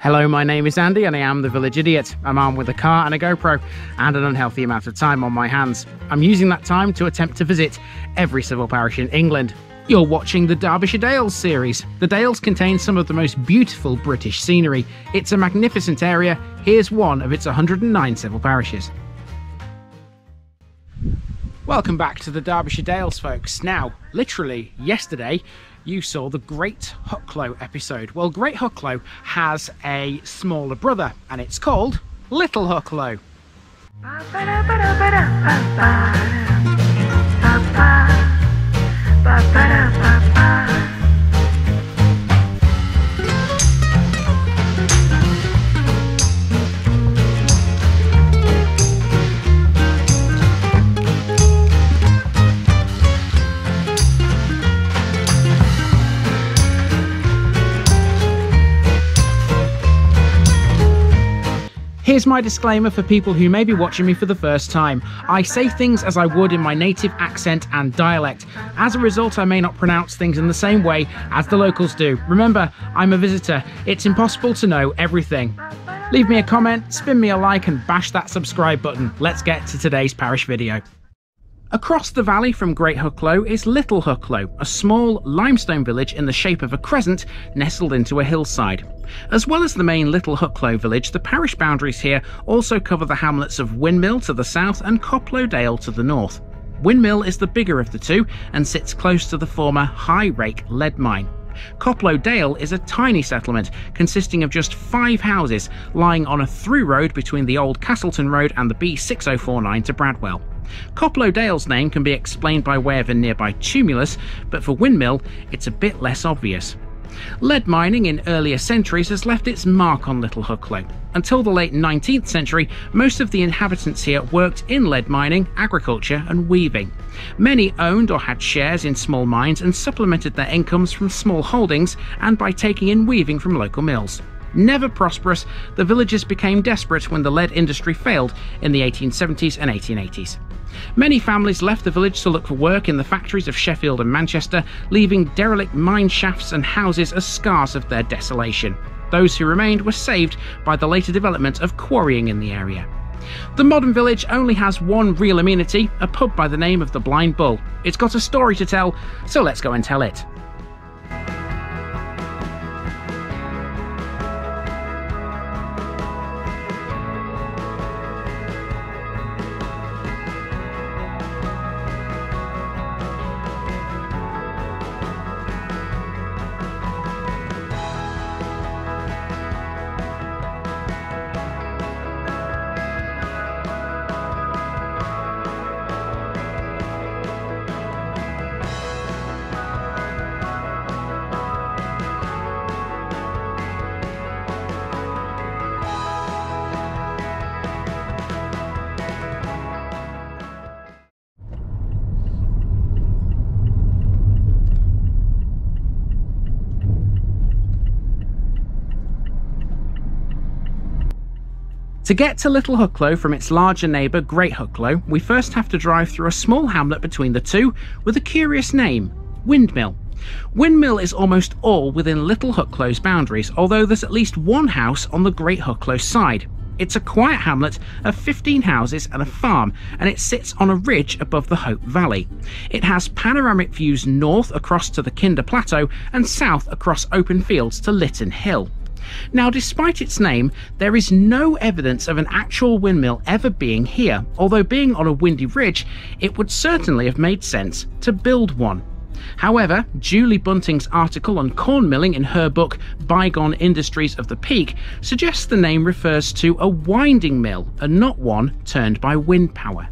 Hello, my name is Andy and I am the Village Idiot. I'm armed with a car and a GoPro and an unhealthy amount of time on my hands. I'm using that time to attempt to visit every civil parish in England. You're watching the Derbyshire Dales series. The Dales contain some of the most beautiful British scenery. It's a magnificent area. Here's one of its 109 civil parishes. Welcome back to the Derbyshire Dales, folks. Now, literally yesterday, you saw the Great Hucklow episode. Well, Great Hucklow has a smaller brother, and it's called Little Hucklow. Here's my disclaimer for people who may be watching me for the first time. I say things as I would in my native accent and dialect. As a result, I may not pronounce things in the same way as the locals do. Remember, I'm a visitor. It's impossible to know everything. Leave me a comment, spin me a like and bash that subscribe button. Let's get to today's parish video. Across the valley from Great Hucklow is Little Hucklow, a small limestone village in the shape of a crescent nestled into a hillside. As well as the main Little Hucklow village, the parish boundaries here also cover the hamlets of Windmill to the south and Coplow Dale to the north. Windmill is the bigger of the two and sits close to the former High Rake lead mine. Coplow Dale is a tiny settlement consisting of just 5 houses lying on a through road between the old Castleton Road and the B6049 to Bradwell. Coplow Dale's name can be explained by way of a nearby tumulus, but for Windmill it's a bit less obvious. Lead mining in earlier centuries has left its mark on Little Hucklow. Until the late 19th century, most of the inhabitants here worked in lead mining, agriculture and weaving. Many owned or had shares in small mines and supplemented their incomes from small holdings and by taking in weaving from local mills. Never prosperous, the villagers became desperate when the lead industry failed in the 1870s and 1880s. Many families left the village to look for work in the factories of Sheffield and Manchester, leaving derelict mine shafts and houses as scars of their desolation. Those who remained were saved by the later development of quarrying in the area. The modern village only has one real amenity, a pub by the name of the Blind Bull. It's got a story to tell, so let's go and tell it. To get to Little Hucklow from its larger neighbour Great Hucklow, we first have to drive through a small hamlet between the two with a curious name, Windmill. Windmill is almost all within Little Hucklow's boundaries, although there's at least one house on the Great Hucklow side. It's a quiet hamlet of 15 houses and a farm, and it sits on a ridge above the Hope Valley. It has panoramic views north across to the Kinder Plateau and south across open fields to Lytton Hill. Now, despite its name, there is no evidence of an actual windmill ever being here, although being on a windy ridge, it would certainly have made sense to build one. However, Julie Bunting's article on corn milling in her book Bygone Industries of the Peak suggests the name refers to a winding mill and not one turned by wind power.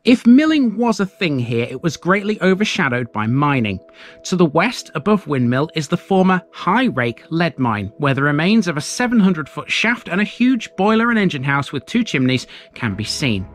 If milling was a thing here, it was greatly overshadowed by mining. To the west, above Windmill, is the former High Rake lead mine, where the remains of a 700-foot shaft and a huge boiler and engine house with 2 chimneys can be seen.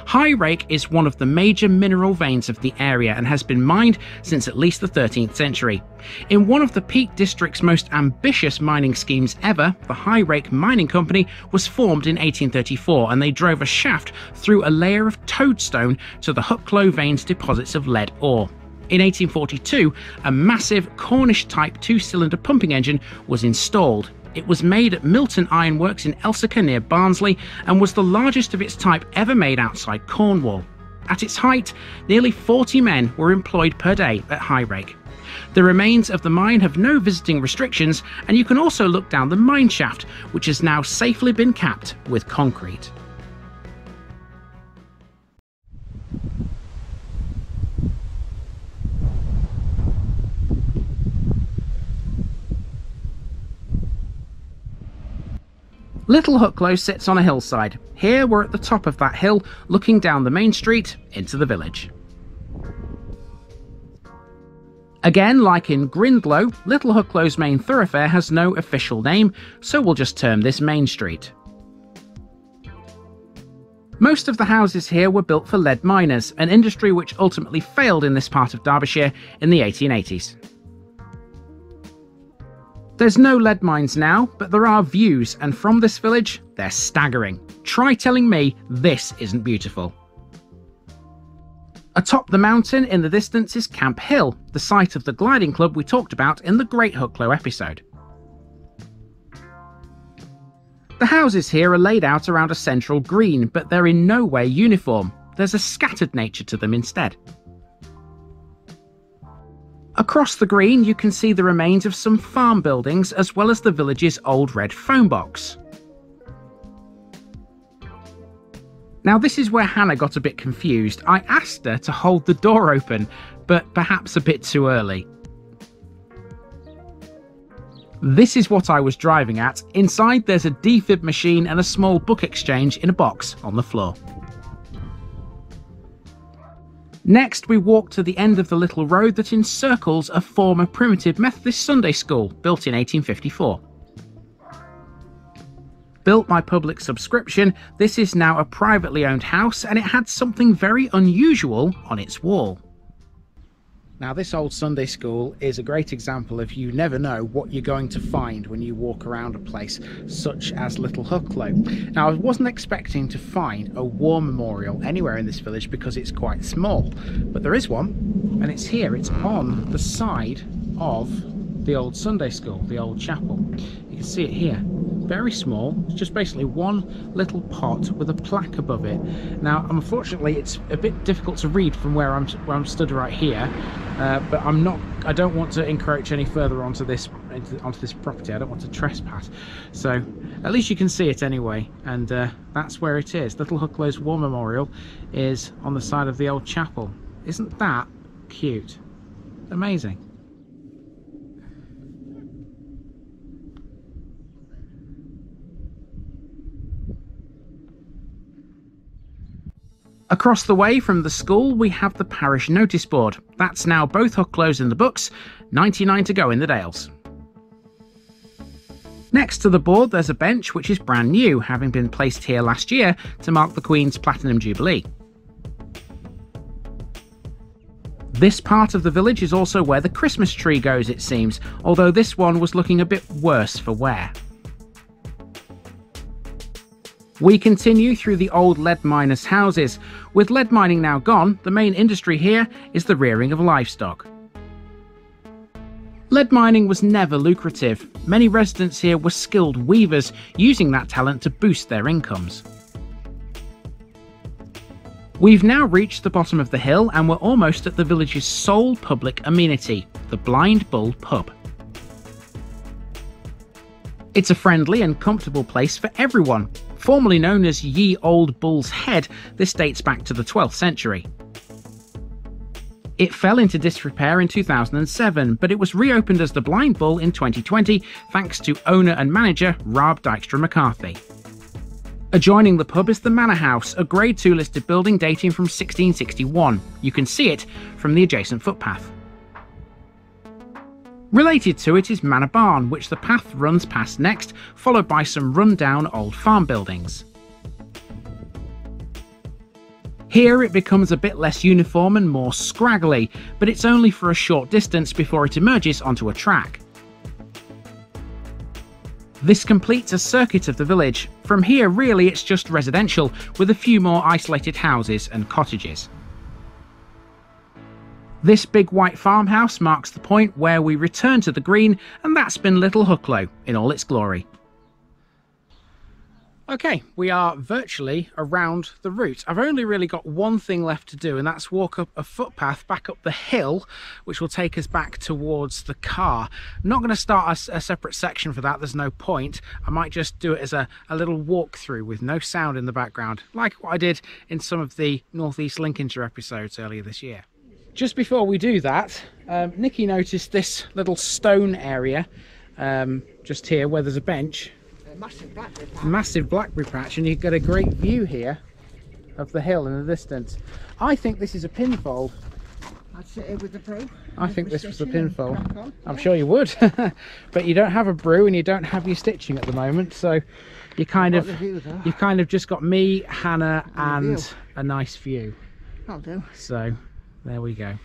High Rake is one of the major mineral veins of the area and has been mined since at least the 13th century. In one of the Peak District's most ambitious mining schemes ever, the High Rake Mining Company was formed in 1834, and they drove a shaft through a layer of toadstone to the Hucklow Veins deposits of lead ore. In 1842, a massive Cornish-type 2-cylinder pumping engine was installed. It was made at Milton Ironworks in Elsecar near Barnsley and was the largest of its type ever made outside Cornwall. At its height, nearly 40 men were employed per day at high rake. The remains of the mine have no visiting restrictions, and you can also look down the mine shaft, which has now safely been capped with concrete. Little Hucklow sits on a hillside. Here we're at the top of that hill, looking down the main street into the village. Again, like in Grindlow, Little Hucklow's main thoroughfare has no official name, so we'll just term this Main Street. Most of the houses here were built for lead miners, an industry which ultimately failed in this part of Derbyshire in the 1880s. There's no lead mines now, but there are views, and from this village, they're staggering. Try telling me this isn't beautiful. Atop the mountain in the distance is Camp Hill, the site of the gliding club we talked about in the Great Hucklow episode. The houses here are laid out around a central green, but they're in no way uniform. There's a scattered nature to them instead. Across the green you can see the remains of some farm buildings as well as the village's old red phone box. Now this is where Hannah got a bit confused. I asked her to hold the door open, but perhaps a bit too early. This is what I was driving at. Inside there's a defib machine and a small book exchange in a box on the floor. Next, we walk to the end of the little road that encircles a former Primitive Methodist Sunday school built in 1854. Built by public subscription, this is now a privately owned house, and it had something very unusual on its wall. Now this old Sunday school is a great example of you never know what you're going to find when you walk around a place such as Little Hucklow. Now I wasn't expecting to find a war memorial anywhere in this village because it's quite small, but there is one, and it's here. It's on the side of the old Sunday school, the old chapel. You can see it here. Very small. It's just basically one little pot with a plaque above it. Now unfortunately it's a bit difficult to read from where I'm stood right here, but I don't want to encroach any further onto this property. I don't want to trespass, so at least you can see it anyway, and that's where it is. Little Hucklow's War Memorial is on the side of the old chapel. Isn't that cute? Amazing. Across the way from the school we have the parish notice board. That's now both Hucklows in the books, 99 to go in the Dales. Next to the board there's a bench which is brand new, having been placed here last year to mark the Queen's Platinum Jubilee. This part of the village is also where the Christmas tree goes, it seems, although this one was looking a bit worse for wear. We continue through the old lead miners' houses. With lead mining now gone, the main industry here is the rearing of livestock. Lead mining was never lucrative. Many residents here were skilled weavers, using that talent to boost their incomes. We've now reached the bottom of the hill and we're almost at the village's sole public amenity, the Blind Bull Pub. It's a friendly and comfortable place for everyone. Formerly known as Ye Old Bull's Head, this dates back to the 12th century. It fell into disrepair in 2007, but it was reopened as the Blind Bull in 2020 thanks to owner and manager Rob Dykstra McCarthy. Adjoining the pub is the Manor House, a Grade 2 listed building dating from 1661. You can see it from the adjacent footpath. Related to it is Manor Barn, which the path runs past next, followed by some run-down old farm buildings. Here it becomes a bit less uniform and more scraggly, but it's only for a short distance before it emerges onto a track. This completes a circuit of the village. From here really it's just residential, with a few more isolated houses and cottages. This big white farmhouse marks the point where we return to the green, and that's been Little Hucklow in all its glory. Okay, we are virtually around the route. I've only really got one thing left to do, and that's walk up a footpath back up the hill, which will take us back towards the car. I'm not going to start a separate section for that, there's no point. I might just do it as a little walkthrough with no sound in the background, like what I did in some of the North East Lincolnshire episodes earlier this year. Just before we do that, Nikki noticed this little stone area just here where there's a bench. Massive blackberry patch, and you get a great view here of the hill in the distance. I think this is a pinfold. I'd sit here with the brew. I think this was a pinfold. I'm sure you would. But you don't have a brew and you don't have your stitching at the moment, so you kind of just got me, Hannah, and a nice view. I'll do. So there we go.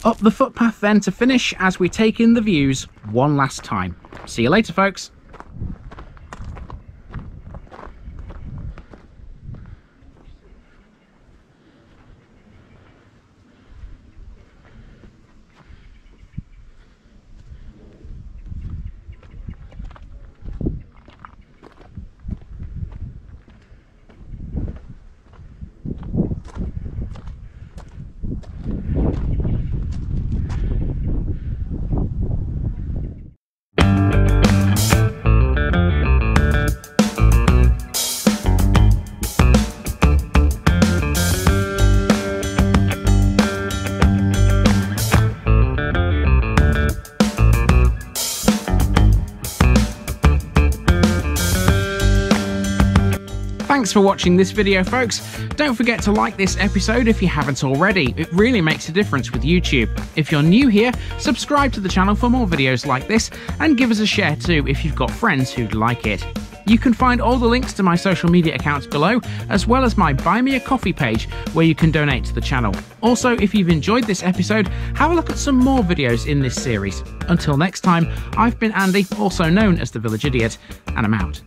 Up the footpath then to finish as we take in the views one last time. See you later, folks. Thanks for watching this video, folks. Don't forget to like this episode if you haven't already. It really makes a difference with YouTube. If you're new here, subscribe to the channel for more videos like this, and give us a share too if you've got friends who'd like it. You can find all the links to my social media accounts below, as well as my Buy Me a Coffee page where you can donate to the channel. Also, if you've enjoyed this episode, have a look at some more videos in this series. Until next time, I've been Andy, also known as the Village Idiot, and I'm out.